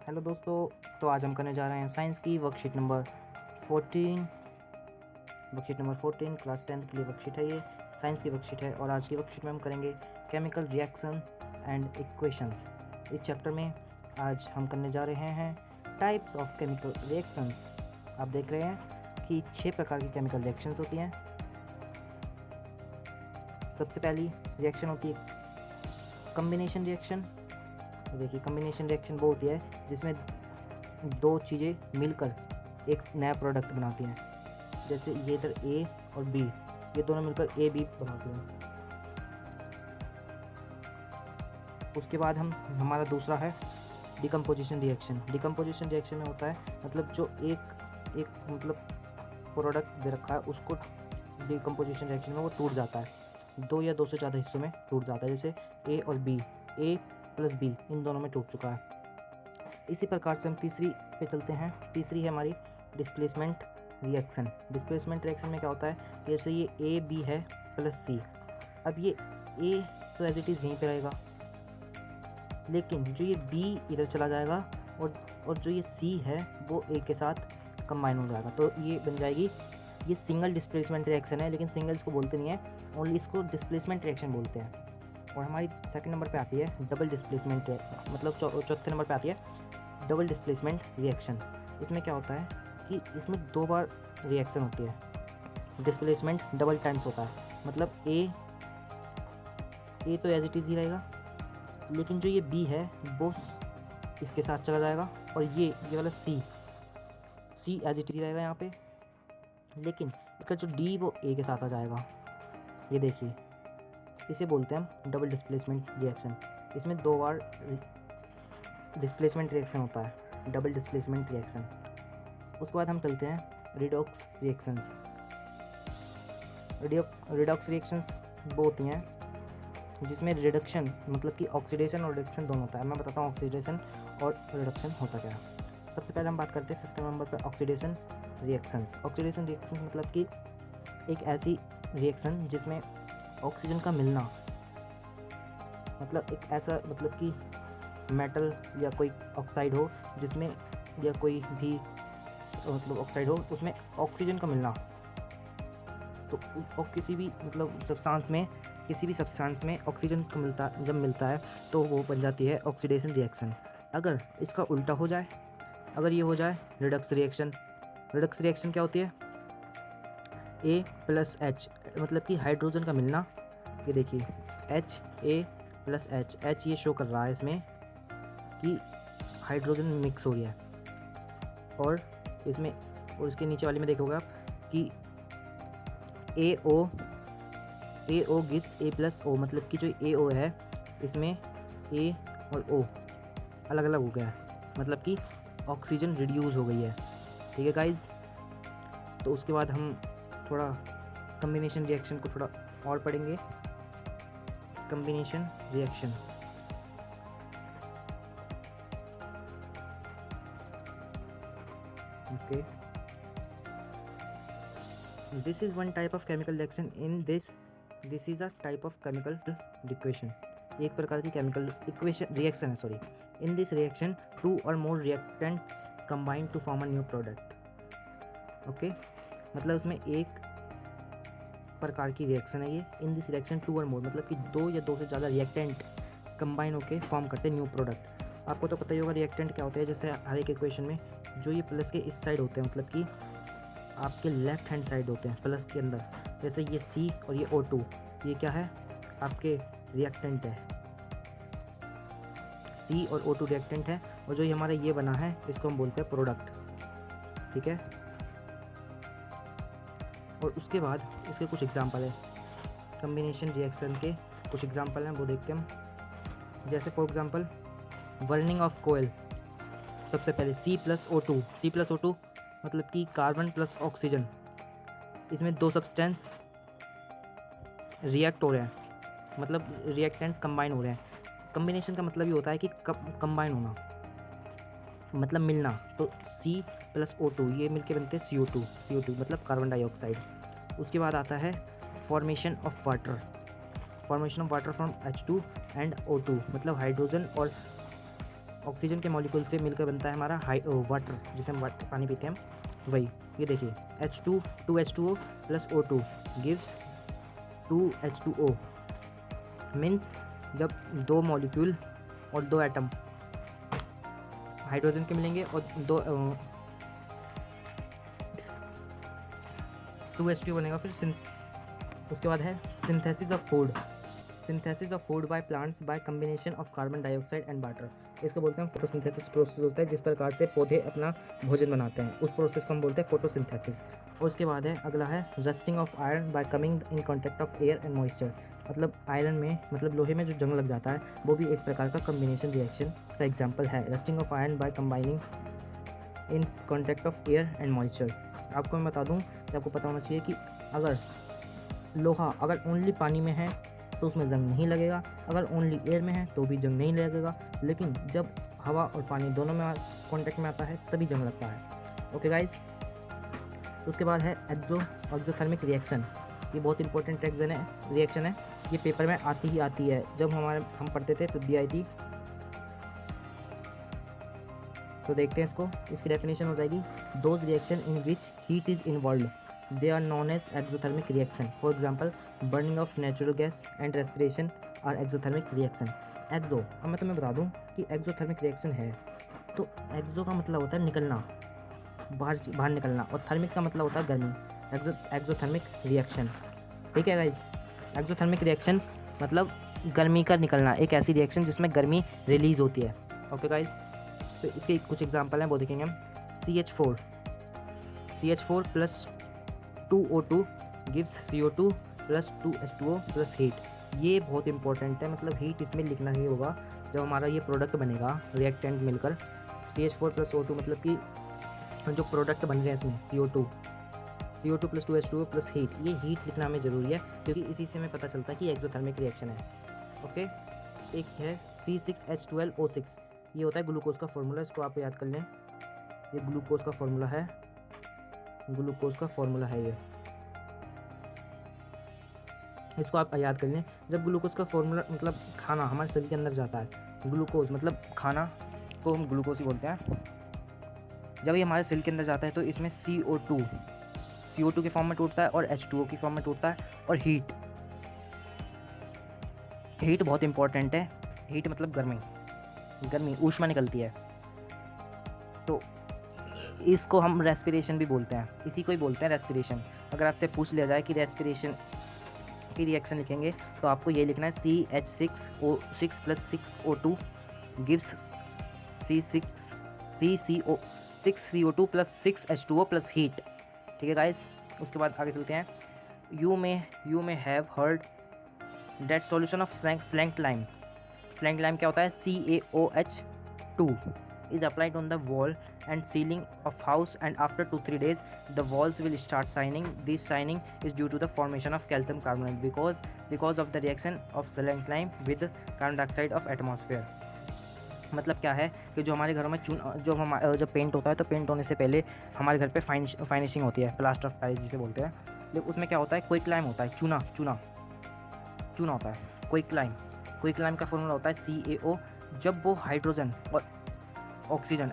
Hello दोस्तों। तो आज हम करने जा रहे हैं साइंस की वर्कशीट नंबर 14। क्लास 10 के लिए वर्कशीट है। ये साइंस की वर्कशीट है और आज की वर्कशीट में हम करेंगे केमिकल रिएक्शन एंड इक्वेशंस। इस चैप्टर में आज हम करने जा रहे हैं टाइप्स ऑफ केमिकल रिएक्शंस। आप देख रहे हैं कि 6 प्रकार की केमिकल रिएक्शंस होती हैं। सबसे पहली रिएक्शन होती है कम्बिनेशन रिएक्शन। देखिए, कम्बिनेशन रिएक्शन वो होती है जिसमें दो चीज़ें मिलकर एक नया प्रोडक्ट बनाती हैं। जैसे ये इधर ए और बी, ये दोनों मिलकर ए बी बनाते हैं। उसके बाद हमारा दूसरा है डिकम्पोजिशन रिएक्शन। डिकम्पोजिशन रिएक्शन में होता है मतलब जो एक मतलब प्रोडक्ट दे रखा है उसको डिकम्पोजिशन रिएक्शन में वो टूट जाता है, दो या दो से ज़्यादा हिस्सों में टूट जाता है। जैसे ए और बी, ए प्लस बी इन दोनों में टूट चुका है। इसी प्रकार से हम तीसरी पे चलते हैं। तीसरी है हमारी डिस्प्लेसमेंट रिएक्शन। डिस्प्लेसमेंट रिएक्शन में क्या होता है, जैसे ये ए बी है प्लस सी। अब ये ए तो एज इट इज़ यहीं पे रहेगा, लेकिन जो ये बी इधर चला जाएगा और जो ये सी है वो ए के साथ कंबाइन हो जाएगा। तो ये बन जाएगी, ये सिंगल डिस्प्लेसमेंट रिएक्शन है, लेकिन सिंगल इसको बोलते नहीं है, ओनली इसको डिस्प्लेसमेंट रिएक्शन बोलते हैं। और हमारी सेकंड नंबर पे आती है डबल डिस्प्लेसमेंट, मतलब चौथे नंबर पे आती है डबल डिस्प्लेसमेंट रिएक्शन। इसमें क्या होता है कि इसमें दो बार रिएक्शन होती है। डिस्प्लेसमेंट डबल टाइम्स होता है, मतलब ए तो एज इट इज़ ही रहेगा, लेकिन जो ये बी है वो इसके साथ चला जाएगा, और ये वाला सी एज इट इज रहेगा यहाँ पे, लेकिन इसका जो डी वो ए के साथ आ जाएगा। ये देखिए, इसे बोलते हैं हम डबल डिस्प्लेसमेंट रिएक्शन। इसमें दो बार डिस्प्लेसमेंट रिएक्शन होता है, डबल डिस्प्लेसमेंट रिएक्शन। उसके बाद हम चलते हैं रिडॉक्स रिएक्शंस। रिडॉक्स रिएक्शंस वो होती हैं जिसमें रिडक्शन मतलब कि ऑक्सीडेशन और रिडक्शन दोनों होता है। मैं बताता हूँ ऑक्सीडेशन और रिडक्शन होता क्या है। सबसे पहले हम बात करते हैं 5th नंबर पर ऑक्सीडेशन रिएक्शंस। ऑक्सीडेशन रिएक्शंस मतलब कि एक ऐसी रिएक्शन जिसमें ऑक्सीजन का मिलना, मतलब एक ऐसा मतलब कि मेटल या कोई ऑक्साइड हो जिसमें, या कोई भी मतलब ऑक्साइड हो उसमें ऑक्सीजन का मिलना, तो और किसी भी मतलब सब्सटेंस में, किसी भी सब्सटेंस में ऑक्सीजन का जब मिलता है तो वो बन जाती है ऑक्सीडेशन रिएक्शन। अगर इसका उल्टा हो जाए, अगर ये हो जाए रिडक्स रिएक्शन। रिडक्स रिएक्शन क्या होती है, ए प्लस एच, मतलब कि हाइड्रोजन का मिलना। ये देखिए एच, ए प्लस एच, एच ये शो कर रहा है इसमें कि हाइड्रोजन मिक्स हो गया है, और इसमें और इसके नीचे वाले में देखोगे आप कि ए ओ गिव्स ए प्लस ओ, मतलब कि जो ए ओ है इसमें ए और ओ अलग अलग हो गया है, मतलब कि ऑक्सीजन रिड्यूस हो गई है। ठीक है गाइज। तो उसके बाद हम थोड़ा कम्बिनेशन रिएक्शन को थोड़ा और पढ़ेंगे। Combination reaction, okay, this is one type of chemical reaction in this is a type of chemical equation। एक प्रकार की केमिकल इक्वेशन रिएक्शन है, sorry. In this reaction 2 or more reactants combine to form a new product। Okay, मतलब इसमें एक प्रकार की reaction है ये। In this reaction 2 or more मतलब कि दो या दो से ज़्यादा रिएक्टेंट कंबाइन होकर फॉर्म करते हैं न्यू प्रोडक्ट। आपको तो पता ही होगा रिएक्टेंट क्या होता है। जैसे हर एक इक्वेशन में जो ये प्लस के इस साइड होते हैं, मतलब कि आपके लेफ्ट हैंड साइड होते हैं प्लस के अंदर, जैसे ये C और ये O2, ये क्या है, आपके रिएक्टेंट है। C और O2 रिएक्टेंट है, और जो ये हमारा ये बना है इसको हम बोलते हैं प्रोडक्ट। ठीक है। और उसके बाद इसके कुछ एग्जांपल है, कम्बिनेशन रिएक्शन के कुछ एग्जांपल हैं, वो देखते हैं हम। जैसे for example burning of coil. सबसे पहले C प्लस O2 मतलब कि कार्बन प्लस ऑक्सीजन, इसमें दो सब्सटेंस रिएक्ट हो रहे हैं, मतलब रिएक्टेंट्स कंबाइन हो रहे हैं। कम्बिनेशन का मतलब ये होता है कि कंबाइन होना, मतलब मिलना। तो C प्लस O2 ये मिलके बनते हैं CO2 मतलब कार्बन डाइऑक्साइड। उसके बाद आता है formation of water from H2 and O2, मतलब हाइड्रोजन और ऑक्सीजन के मॉलिक्यूल से मिलकर बनता है हमारा वाटर, जिसे हम वाटर पानी पीते हैं, वही। ये देखिए H2 plus O2 gives 2H2O। Means जब दो मॉलिक्यूल और दो एटम हाइड्रोजन के मिलेंगे और दो 2H2 बनेगा। फिर उसके बाद है synthesis of food. Synthesis of food by plants by combination of carbon dioxide and water. इसको बोलते हैं फोटोसिंथेसिस प्रोसेस होता है, जिस प्रकार से पौधे अपना भोजन बनाते हैं, उस प्रोसेस को हम बोलते हैं फोटोसिंथेसिस। और उसके बाद है अगला है rusting of iron bye coming in contact of air and moisture. मतलब आयरन में, मतलब लोहे में जो जंग लग जाता है, वो भी एक प्रकार का कम्बिनेशन रिएक्शन का एग्जाम्पल है। Rusting of iron by combining in contact of air and moisture. आपको मैं बता दूँ कि आपको पता होना चाहिए कि अगर लोहा अगर ओनली पानी में है तो उसमें जंग नहीं लगेगा, अगर ओनली एयर में है तो भी जंग नहीं लगेगा, लेकिन जब हवा और पानी दोनों में कांटेक्ट में आता है तभी जंग लगता है। Okay guys. उसके बाद है एक्सोथर्मिक रिएक्शन। ये बहुत इंपॉर्टेंट रिएक्शन है। ये पेपर में आती है, जब हम पढ़ते थे तब भी आई थी। तो देखते हैं इसको। इसकी डेफिनेशन हो जाएगी those reaction in which heat is involve, they are known as exothermic reaction. For example, burning of natural gas and respiration are exothermic reaction. एक्सो, अब मैं तुम्हें बता दूं कि एक्सोथर्मिक रिएक्शन है तो एक्सो का मतलब होता है निकलना, बाहर निकलना, और थर्मिक का मतलब होता है गर्मी। एक्सोथर्मिक रिएक्शन, ठीक है गाइज। एक्सोथर्मिक रिएक्शन मतलब गर्मी का निकलना, एक ऐसी रिएक्शन जिसमें गर्मी रिलीज होती है। Okay guys. तो इसके कुछ एग्जाम्पल हैं, वो देखेंगे हम। CH4 plus 2O2 gives CO2 plus 2H2O plus heat. ये बहुत इंपॉर्टेंट है, मतलब हीट इसमें लिखना ही होगा जब हमारा ये प्रोडक्ट बनेगा, रिएक्टेंट मिलकर। CH4 प्लस O2 मतलब कि जो प्रोडक्ट बन रहे हैं इसमें CO2 plus 2H2O plus heat, ये हीट लिखना हमें ज़रूरी है क्योंकि इसी से हमें पता चलता है कि एक्सोथर्मिक रिएक्शन है। ओके। एक है C6H12O6, ये होता है ग्लूकोज का फॉर्मूला, इसको आप याद कर लें। ये ग्लूकोज का फॉर्मूला है, ये, इसको आप याद कर लें। जब ग्लूकोज का फॉर्मूला मतलब खाना हमारे शरीर के अंदर जाता है, ग्लूकोज मतलब खाना को हम ग्लूकोज ही बोलते हैं। जब ये हमारे शरीर के अंदर जाता है तो इसमें CO2 के फॉर्म में टूटता है और H2O की फॉर्म में टूटता है। और हीट बहुत इंपॉर्टेंट है। हीट मतलब गर्मी, ऊष्मा निकलती है, तो इसको हम रेस्पिरेशन भी बोलते हैं, इसी को ही बोलते हैं रेस्पिरेशन। अगर आपसे पूछ लिया जाए कि रेस्पिरेशन की रिएक्शन लिखेंगे तो आपको ये लिखना है CH6O6 plus 6O2 gives C6CO2 plus 6H2O plus heat. ठीक है गाइस। उसके बाद आगे चलते हैं। You may have heard that solution of slaked lime. Slaked lime क्या होता है? CaOH2 is applied on the wall and ceiling of house, and after 2-3 days the walls will start shining. This shining is due to the formation of calcium carbonate because of the reaction of slaked lime with carbon dioxide of atmosphere. मतलब क्या है कि जो हमारे घरों में जब paint होता है तो पेंट होने से पहले हमारे घर पे फाइनिशिंग होती है, प्लास्टर ऑफ पैरिस जिसे बोलते हैं। लेकिन उसमें क्या होता है? क्विक लाइम होता है, चूना होता है। क्विक लाइम का फॉर्मूला होता है CaO। जब वो हाइड्रोजन और ऑक्सीजन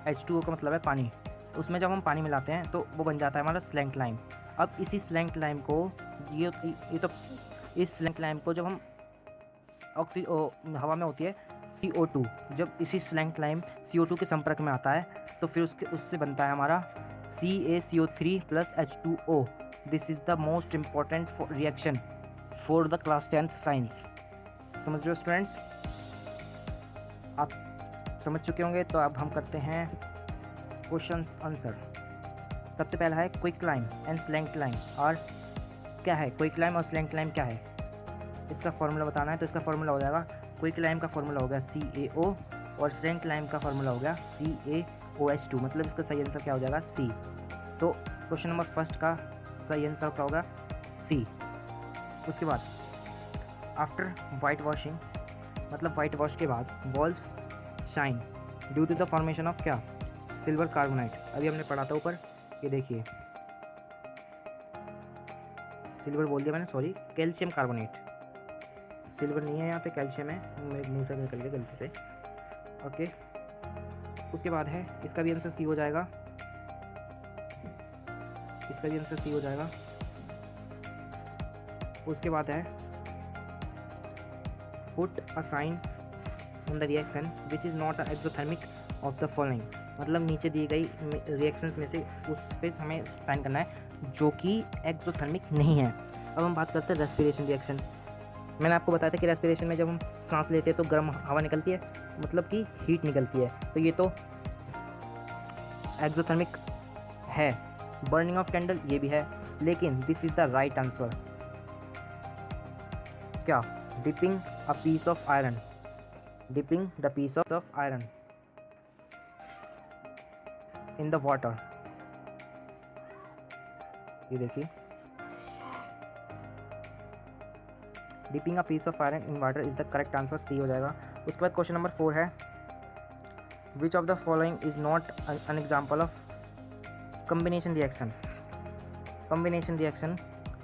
H2O का मतलब है पानी, उसमें जब हम पानी मिलाते हैं तो वो बन जाता है हमारा स्लैंक्ड लाइम। अब इसी स्लैंक्ड लाइम को इस स्लैंक्ड लाइम को जब हम हवा में होती है CO2, जब इसी स्लैंक्ड लाइम CO2 के संपर्क में आता है तो फिर उससे बनता है हमारा CaCO3 plus H2O। This is the most important reaction for the class 10th science. समझ रहे हो स्टूडेंट्स? आप समझ चुके होंगे, तो अब हम करते हैं क्वेश्चंस आंसर। सबसे पहला है क्विक लाइम एंड स्लैंक्ड लाइम। और क्या है क्विक लाइम और स्लैंक्ड लाइम क्या है, इसका फॉर्मूला बताना है। तो इसका फॉर्मूला हो जाएगा, क्विक लाइम का फॉर्मूला हो गया CaO और स्लैंक्ड लाइम का फॉर्मूला हो गया CaOH2। मतलब इसका सही आंसर क्या हो जाएगा? C। तो क्वेश्चन नंबर फर्स्ट का सही आंसर क्या होगा? C। उसके बाद आफ्टर वाइट वॉशिंग, मतलब वाइट वॉश के बाद walls shine due to the formation of क्या? Silver carbonite. अभी हमने पढ़ा था ऊपर, ये देखिए सिल्वर बोल दिया मैंने, सॉरी, कैल्शियम कार्बोनेट। सिल्वर नहीं है यहाँ पे, कैल्शियम है, मेरे मुँह से निकल गया गलती से। ओके, उसके बाद है इसका भी आंसर सी हो जाएगा, इसका भी आंसर सी हो जाएगा। उसके बाद है put a sign on the reaction which is not a exothermic of the following, मतलब नीचे दी गई रिएक्शंस में से उस पे हमें साइन करना है जो कि एक्सोथर्मिक नहीं है। अब हम बात करते हैं रेस्पिरेशन रिएक्शन। मैंने आपको बताया था कि रेस्पिरेशन में जब हम सांस लेते हैं तो गर्म हवा निकलती है, मतलब कि हीट निकलती है, तो ये तो एक्सोथर्मिक है। बर्निंग ऑफ कैंडल ये भी है, लेकिन this is the right answer. क्या? Dipping a piece of iron, dipping the piece of iron in the water. ये देखिए, dipping a piece of iron in water is the correct answer, C हो जाएगा। उसके बाद क्वेश्चन नंबर 4 है which of the following is not an example of combination reaction. Combination reaction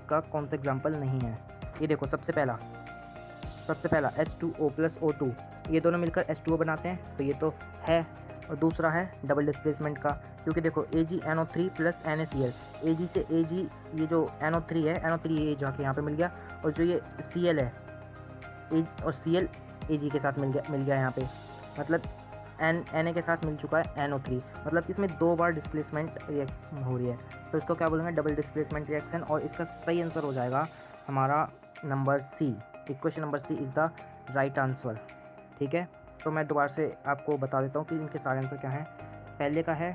का कौन सा एग्जाम्पल नहीं है? ये देखो, सबसे पहला H2O + O2, ये दोनों मिलकर H2O बनाते हैं, तो ये तो है। और दूसरा है डबल डिस्प्लेसमेंट का, क्योंकि देखो AgNO3 + NaCl, Ag से Ag, ये जो NO3 है, NO3 ये जाके यहाँ पे मिल गया, और जो ये Cl है और Cl Ag के साथ मिल गया यहाँ पे, मतलब Na के साथ मिल चुका है NO3, मतलब इसमें 2 बार डिस्प्लेसमेंट हो रही है, तो इसको क्या बोलेंगे? Double displacement reaction. और इसका सही आंसर हो जाएगा हमारा number C. Equation number C is the right answer. ठीक है, तो मैं दोबारा से आपको बता देता हूँ कि इनके सारे आंसर क्या हैं। पहले का है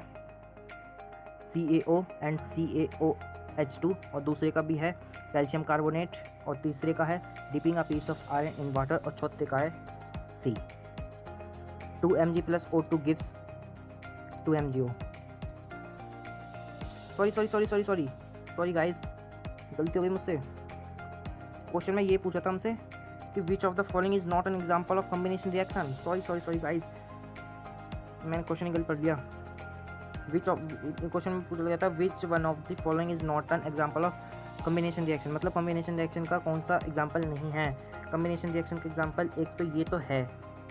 CaO एंड CaOH2, और दूसरे का भी है कैल्शियम कार्बोनेट, और तीसरे का है dipping a piece of iron in water, और चौथे का है सी। 2Mg + O2 gives 2MgO। Sorry guys, गलती हो गई मुझसे। क्वेश्चन में ये पूछा था हमसे कि विच of the following is not an example of combination reaction. Sorry guys, मैंने क्वेश्चन ही गलत पढ़ दिया। क्वेश्चन में पूछा गया था which one of the following is not an example of combination reaction, मतलब कॉम्बिनेशन रिएक्शन का कौन सा एग्जाम्पल नहीं है। कॉम्बिनेशन रिएक्शन का एग्जाम्पल एक तो ये तो है,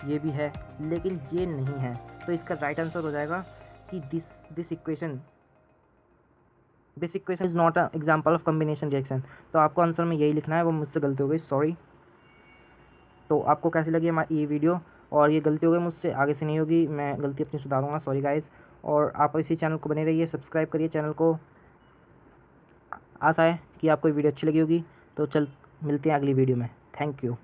ये भी है, लेकिन ये नहीं है, तो इसका राइट आंसर हो जाएगा कि this equation is not a example of combination reaction. तो आपको आंसर में यही लिखना है, वो मुझसे गलती हो गई, सॉरी। तो आपको कैसी लगी हमारी ये वीडियो? और ये गलती हो गई मुझसे, आगे से नहीं होगी, मैं गलती अपनी सुधारूंगा, सॉरी गाइस। और आप इसी चैनल को बने रहिए, सब्सक्राइब करिए चैनल को। आशा है कि आपको वीडियो अच्छी लगी होगी। तो मिलते हैं अगली वीडियो में। Thank you.